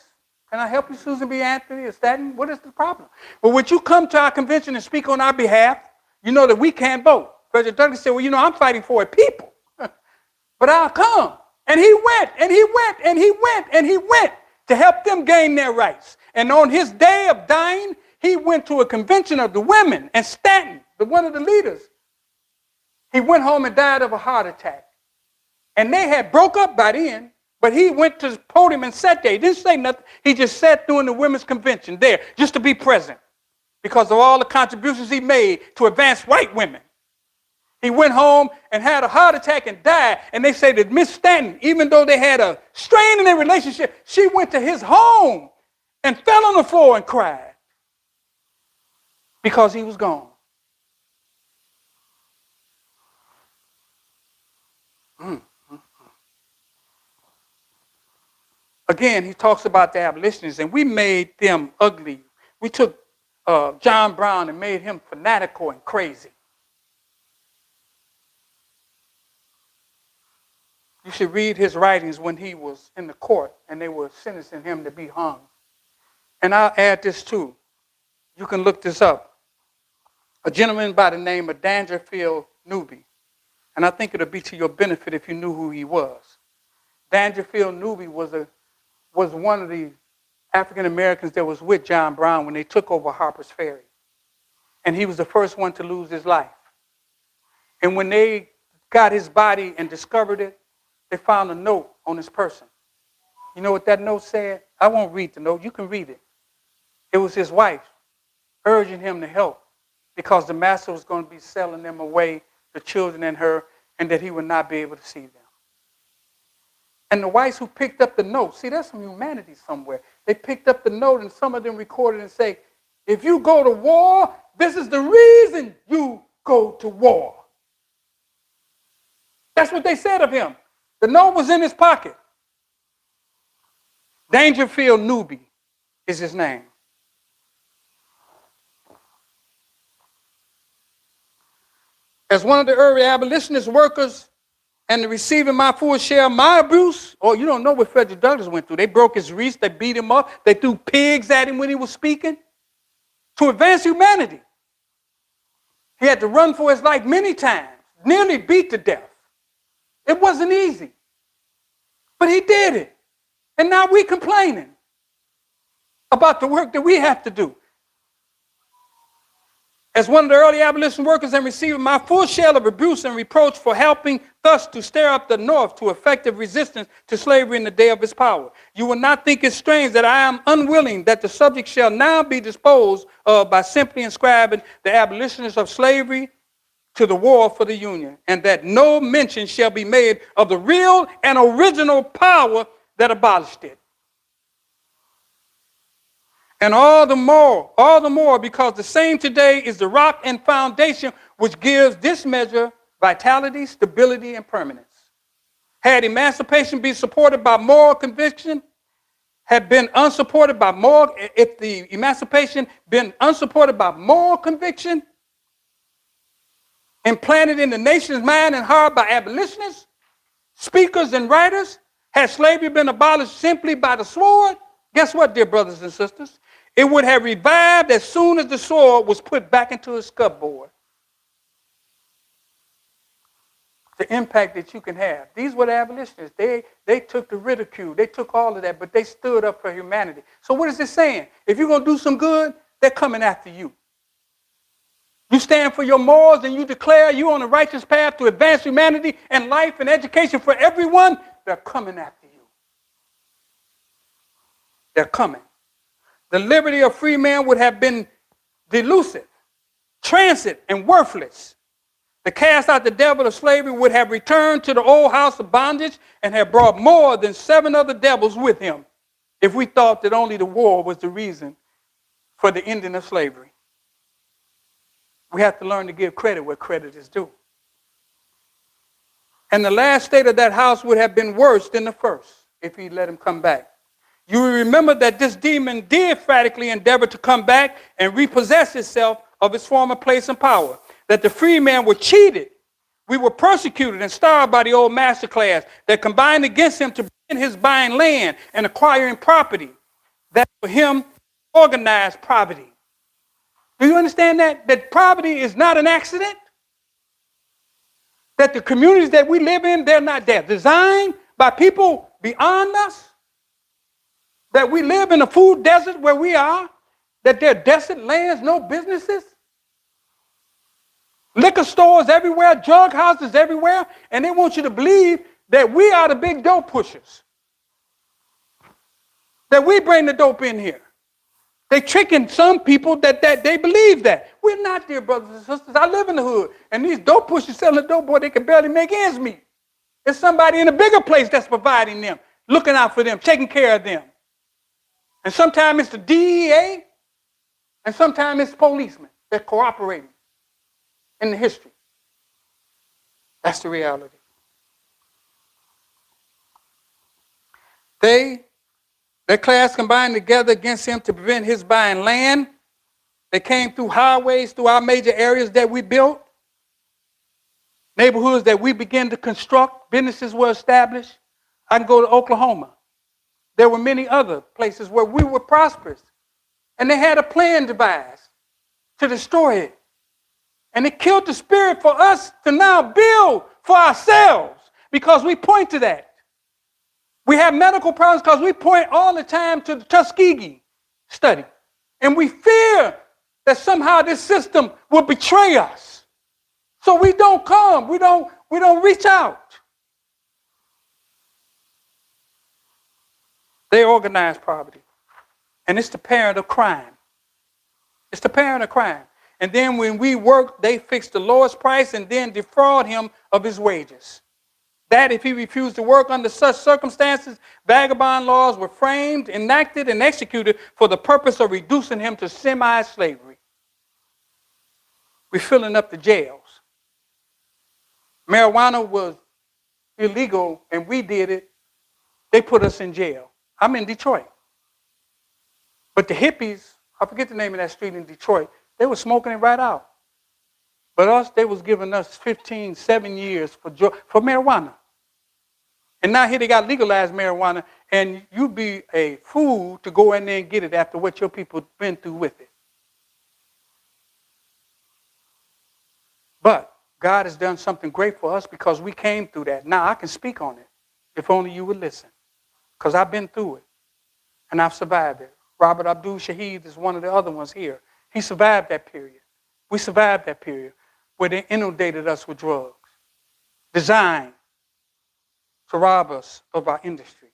can I help you, Susan B. Anthony or Staten? What is the problem? Well, would you come to our convention and speak on our behalf? You know that we can't vote. Frederick Douglass said, well, I'm fighting for a people. But I'll come. And he went, and he went, and he went, and he went to help them gain their rights. And on his day of dying, he went to a convention of the women, and Stanton, one of the leaders, he went home and died of a heart attack. And they had broke up by then, but he went to the podium and sat there. He didn't say nothing. He just sat during the women's convention there just to be present because of all the contributions he made to advance white women. He went home and had a heart attack and died. And they say that Miss Stanton, even though they had a strain in their relationship, she went to his home and fell on the floor and cried because he was gone. Again, he talks about the abolitionists, and we made them ugly. We took John Brown and made him fanatical and crazy. You should read his writings when he was in the court and they were sentencing him to be hung. And I'll add this too. You can look this up. A gentleman by the name of Dangerfield Newby. And I think it'll be to your benefit if you knew who he was. Dangerfield Newby was one of the African Americans that was with John Brown when they took over Harper's Ferry. And he was the first one to lose his life. And when they got his body and discovered it, they found a note on his person. You know what that note said? I won't read the note. You can read it. It was his wife urging him to help because the master was going to be selling them away, the children and her, and that he would not be able to see them. And the whites who picked up the note, see, there's some humanity somewhere. They picked up the note and some of them recorded and say, if you go to war, this is the reason you go to war. That's what they said of him. The note was in his pocket. Dangerfield Newby is his name. As one of the early abolitionist workers and receiving my full share of my abuse, you don't know what Frederick Douglass went through. They broke his wrist, they beat him up, they threw pigs at him when he was speaking to advance humanity. He had to run for his life many times, nearly beat to death. It wasn't easy. But he did it. And now we're complaining. about the work that we have to do. As one of the early abolition workers and receiving my full share of abuse and reproach for helping thus to stir up the North to effective resistance to slavery in the day of its power. You will not think it strange that I am unwilling that the subject shall now be disposed of by simply inscribing the abolitionists of slavery to the war for the Union, and that no mention shall be made of the real and original power that abolished it. And all the more because the same today is the rock and foundation which gives this measure vitality, stability, and permanence. Had emancipation been supported by moral conviction, had been unsupported by moral, if the emancipation been unsupported by moral conviction, implanted in the nation's mind and heart by abolitionists, speakers, and writers, had slavery been abolished simply by the sword, guess what, dear brothers and sisters? It would have revived as soon as the sword was put back into its cupboard. The impact that you can have. These were the abolitionists. They took the ridicule. They took all of that, but they stood up for humanity. So what is it saying? If you're going to do some good, they're coming after you. You stand for your morals and you declare you're on a righteous path to advance humanity and life and education for everyone, they're coming after you. They're coming. The liberty of free man would have been delusive, transit, and worthless. To cast out the devil of slavery would have returned to the old house of bondage and have brought more than 7 other devils with him if we thought that only the war was the reason for the ending of slavery. We have to learn to give credit where credit is due. And the last state of that house would have been worse than the first if he let him come back. You will remember that this demon did frantically endeavor to come back and repossess itself of its former place and power. That the free men were cheated. We were persecuted and starved by the old master class that combined against him to bring his buying land and acquiring property. That for him, organized poverty. Do you understand that? That poverty is not an accident? That the communities that we live in, they're designed by people beyond us? That we live in a food desert where we are? That there are desert lands, no businesses? Liquor stores everywhere, drug houses everywhere, and they want you to believe that we are the big dope pushers. That we bring the dope in here. They're tricking some people that they believe that. We're not, dear brothers and sisters. I live in the hood, and these dope pushers selling dope, boy, they can barely make ends meet. There's somebody in a bigger place that's providing them, looking out for them, taking care of them. And sometimes it's the DEA, and sometimes it's policemen that cooperating in the history. That's the reality. Their class combined together against him to prevent his buying land. They came through highways, through our major areas that we built, neighborhoods that we began to construct, businesses were established. I can go to Oklahoma. There were many other places where we were prosperous. And they had a plan devised to destroy it. And it killed the spirit for us to now build for ourselves because we point to that. We have medical problems because we point all the time to the Tuskegee study. And we fear that somehow this system will betray us. So we don't come. We don't reach out. They organize poverty. And it's the parent of crime. It's the parent of crime. And then when we work, they fix the lowest price and then defraud him of his wages. That if he refused to work under such circumstances, vagabond laws were framed, enacted, and executed for the purpose of reducing him to semi-slavery. We're filling up the jails. Marijuana was illegal and we did it. They put us in jail. I'm in Detroit. But the hippies, I forget the name of that street in Detroit, they were smoking it right out. But us, they was giving us 7 years for marijuana. And now here they got legalized marijuana, and you'd be a fool to go in there and get it after what your people been through with it. But God has done something great for us because we came through that. Now I can speak on it if only you would listen. Because I've been through it, and I've survived it. Robert Abdul Shaheed is one of the other ones here. He survived that period. We survived that period where they inundated us with drugs, designed to rob us of our industry.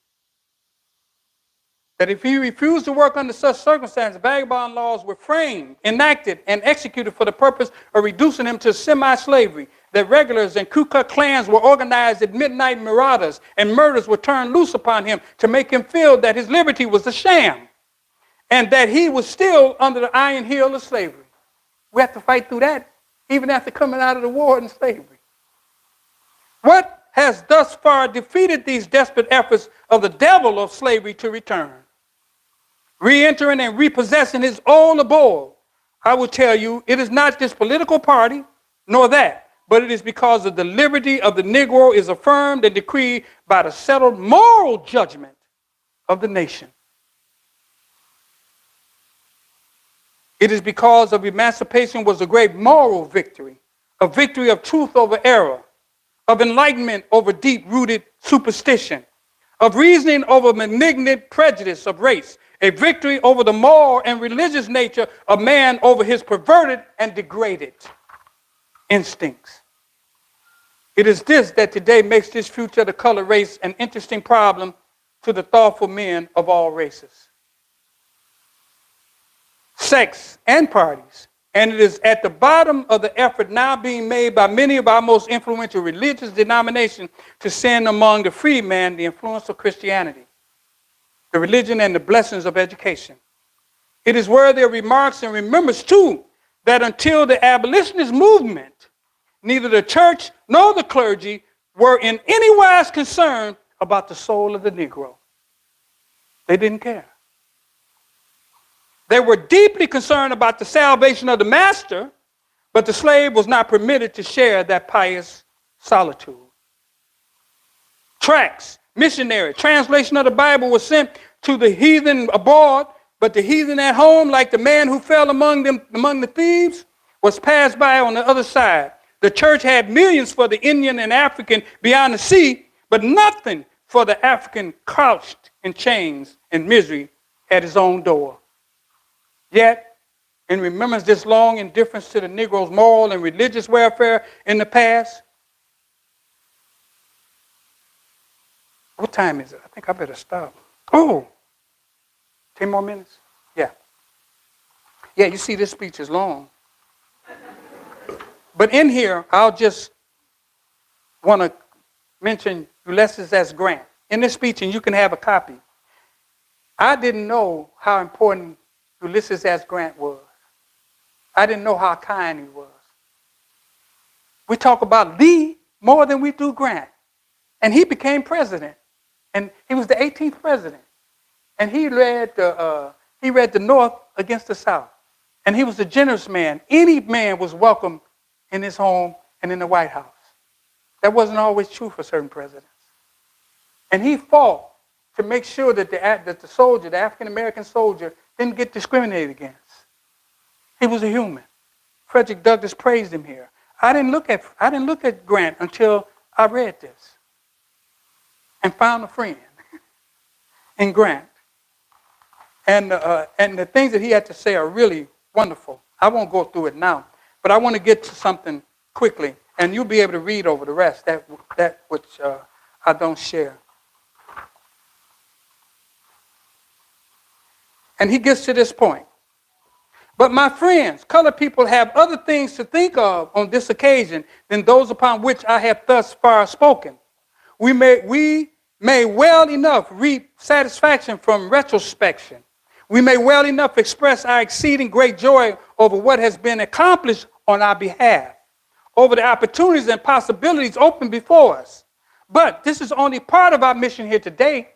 That if he refused to work under such circumstances, vagabond laws were framed, enacted, and executed for the purpose of reducing him to semi-slavery. That regulars and Ku Klux Klans were organized at midnight marauders, and murders were turned loose upon him to make him feel that his liberty was a sham, and that he was still under the iron heel of slavery. We have to fight through that, even after coming out of the war and slavery. What has thus far defeated these desperate efforts of the devil of slavery to return? Re-entering and repossessing his old abode. I will tell you, it is not this political party, nor that, but it is because of the liberty of the Negro is affirmed and decreed by the settled moral judgment of the nation. It is because of emancipation was a great moral victory, a victory of truth over error, of enlightenment over deep-rooted superstition, of reasoning over malignant prejudice of race, a victory over the moral and religious nature of man over his perverted and degraded instincts. It is this that today makes this future of the color race an interesting problem to the thoughtful men of all races. Sex and parties. And it is at the bottom of the effort now being made by many of our most influential religious denominations to send among the free man the influence of Christianity, the religion and the blessings of education. It is worthy of remarks and remembrance too that until the abolitionist movement, neither the church nor the clergy were in any wise concerned about the soul of the Negro. They didn't care. They were deeply concerned about the salvation of the master, but the slave was not permitted to share that pious solitude. Tracts, missionary, translation of the Bible was sent to the heathen abroad, but the heathen at home, like the man who fell among the thieves, was passed by on the other side. The church had millions for the Indian and African beyond the sea, but nothing for the African crouched in chains and misery at his own door. Yet, in remembrance this long indifference to the Negro's moral and religious welfare in the past, what time is it? I think I better stop. Oh, 10 more minutes? Yeah. Yeah, you see this speech is long. But in here, I'll just want to mention Ulysses S. Grant. In this speech, and you can have a copy, I didn't know how important Ulysses S. Grant was. I didn't know how kind he was. We talk about Lee more than we do Grant. And he became president. And he was the 18th president. And he led the North against the South. And he was a generous man. Any man was welcome in his home and in the White House. That wasn't always true for certain presidents. And he fought to make sure that the soldier, the African-American soldier, didn't get discriminated against. He was a human. Frederick Douglass praised him here. I didn't look at Grant until I read this and found a friend in Grant. And the things that he had to say are really wonderful. I won't go through it now, but I want to get to something quickly, and you'll be able to read over the rest, that which I don't share. And he gets to this point. But my friends, colored people have other things to think of on this occasion than those upon which I have thus far spoken. We may well enough reap satisfaction from retrospection. We may well enough express our exceeding great joy over what has been accomplished on our behalf, over the opportunities and possibilities open before us. But this is only part of our mission here today.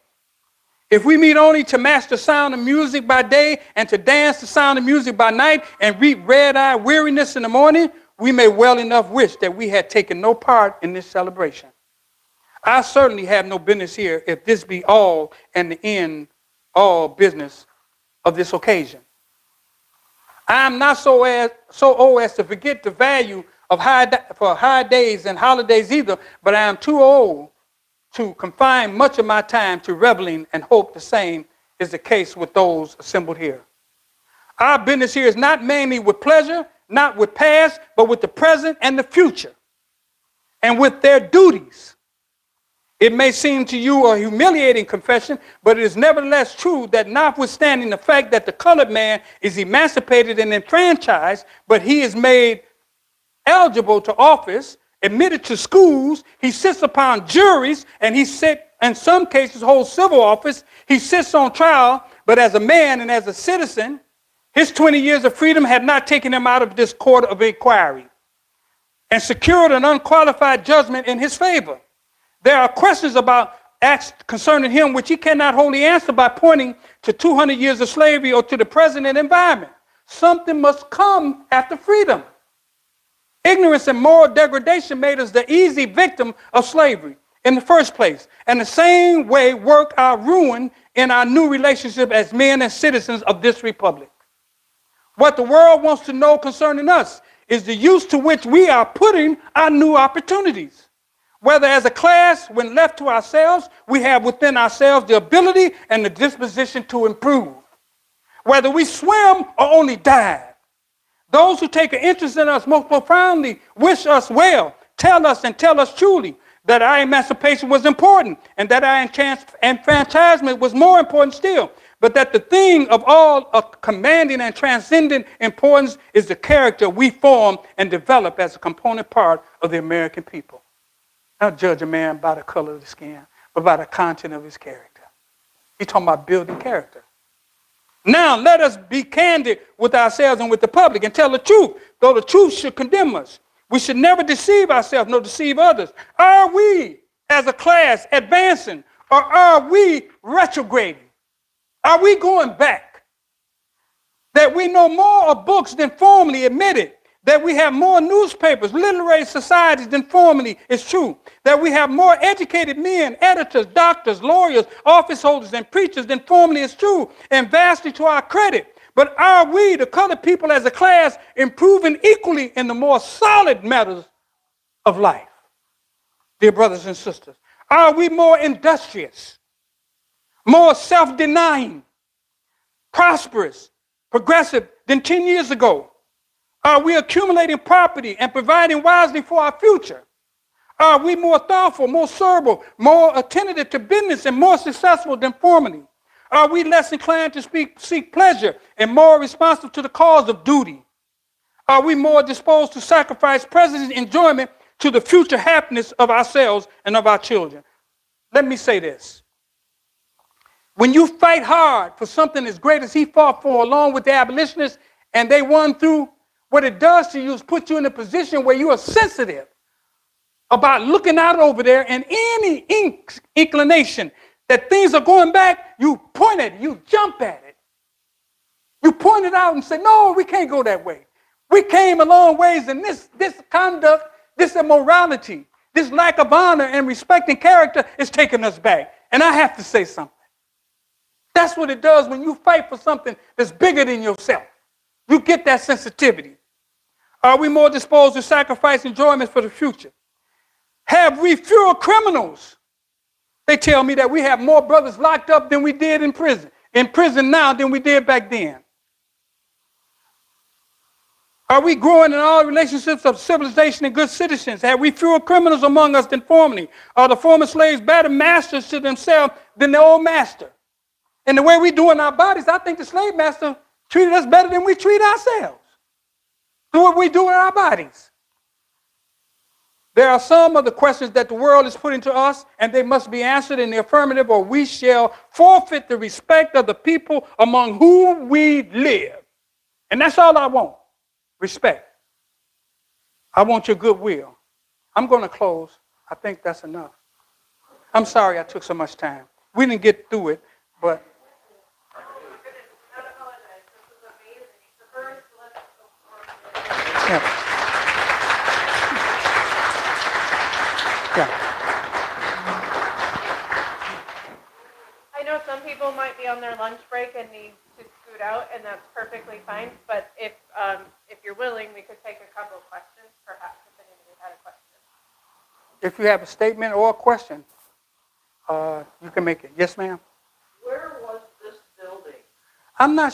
If we meet only to match the sound of music by day and to dance the sound of music by night and reap red-eye weariness in the morning, we may well enough wish that we had taken no part in this celebration. I certainly have no business here if this be all and the end all business of this occasion. I am not so old as to forget the value of high days and holidays either, but I am too old to confine much of my time to reveling and hope the same is the case with those assembled here. Our business here is not mainly with pleasure, not with past, but with the present and the future, and with their duties. It may seem to you a humiliating confession, but it is nevertheless true that notwithstanding the fact that the colored man is emancipated and enfranchised, but he is made eligible to office, admitted to schools, he sits upon juries, and he in some cases holds civil office. He sits on trial, but as a man and as a citizen, his 20 years of freedom had not taken him out of this court of inquiry and secured an unqualified judgment in his favor. There are questions about acts concerning him which he cannot wholly answer by pointing to 200 years of slavery or to the present environment. Something must come after freedom. Ignorance and moral degradation made us the easy victim of slavery in the first place. And the same way work our ruin in our new relationship as men and citizens of this republic. What the world wants to know concerning us is the use to which we are putting our new opportunities. Whether as a class, when left to ourselves, we have within ourselves the ability and the disposition to improve. Whether we swim or only dive. Those who take an interest in us most profoundly wish us well, tell us truly that our emancipation was important and that our enfranchisement was more important still. But that the thing of all commanding and transcendent importance is the character we form and develop as a component part of the American people. Not judge a man by the color of the skin, but by the content of his character. He's talking about building character. Now let us be candid with ourselves and with the public and tell the truth, though the truth should condemn us. We should never deceive ourselves nor deceive others. Are we, as a class, advancing, or are we retrograding? Are we going back? That we know more of books than formerly admitted. That we have more newspapers, literary societies than formerly is true. That we have more educated men, editors, doctors, lawyers, office holders, and preachers than formerly is true, and vastly to our credit. But are we, the colored people as a class, improving equally in the more solid matters of life? Dear brothers and sisters, are we more industrious, more self-denying, prosperous, progressive than 10 years ago? Are we accumulating property and providing wisely for our future? Are we more thoughtful, more sober, more attentive to business, and more successful than formerly? Are we less inclined to seek pleasure and more responsive to the cause of duty? Are we more disposed to sacrifice present enjoyment to the future happiness of ourselves and of our children? Let me say this. When you fight hard for something as great as he fought for along with the abolitionists and they won through, what it does to you is put you in a position where you are sensitive about looking out over there, and any inclination that things are going back, you point at it, you jump at it. You point it out and say, no, we can't go that way. We came a long ways, and this conduct, this immorality, this lack of honor and respect and character is taking us back. And I have to say something. That's what it does when you fight for something that's bigger than yourself. You get that sensitivity. Are we more disposed to sacrifice enjoyment for the future? Have we fewer criminals? They tell me that we have more brothers locked up than we did in prison. In prison now than we did back then. Are we growing in all relationships of civilization and good citizens? Have we fewer criminals among us than formerly? Are the former slaves better masters to themselves than the old master? And the way we do in our bodies, I think the slave master treated us better than we treat ourselves. Do what we do in our bodies. There are some of the questions that the world is putting to us, and they must be answered in the affirmative, or we shall forfeit the respect of the people among whom we live. And that's all I want. Respect. I want your goodwill. I'm going to close. I think that's enough. I'm sorry I took so much time. We didn't get through it, but... Yeah. Yeah. I know some people might be on their lunch break and need to scoot out, and that's perfectly fine. But if you're willing, we could take a couple of questions, perhaps, if anybody had a question. If you have a statement or a question, you can make it. Yes, ma'am? Where was this I'm not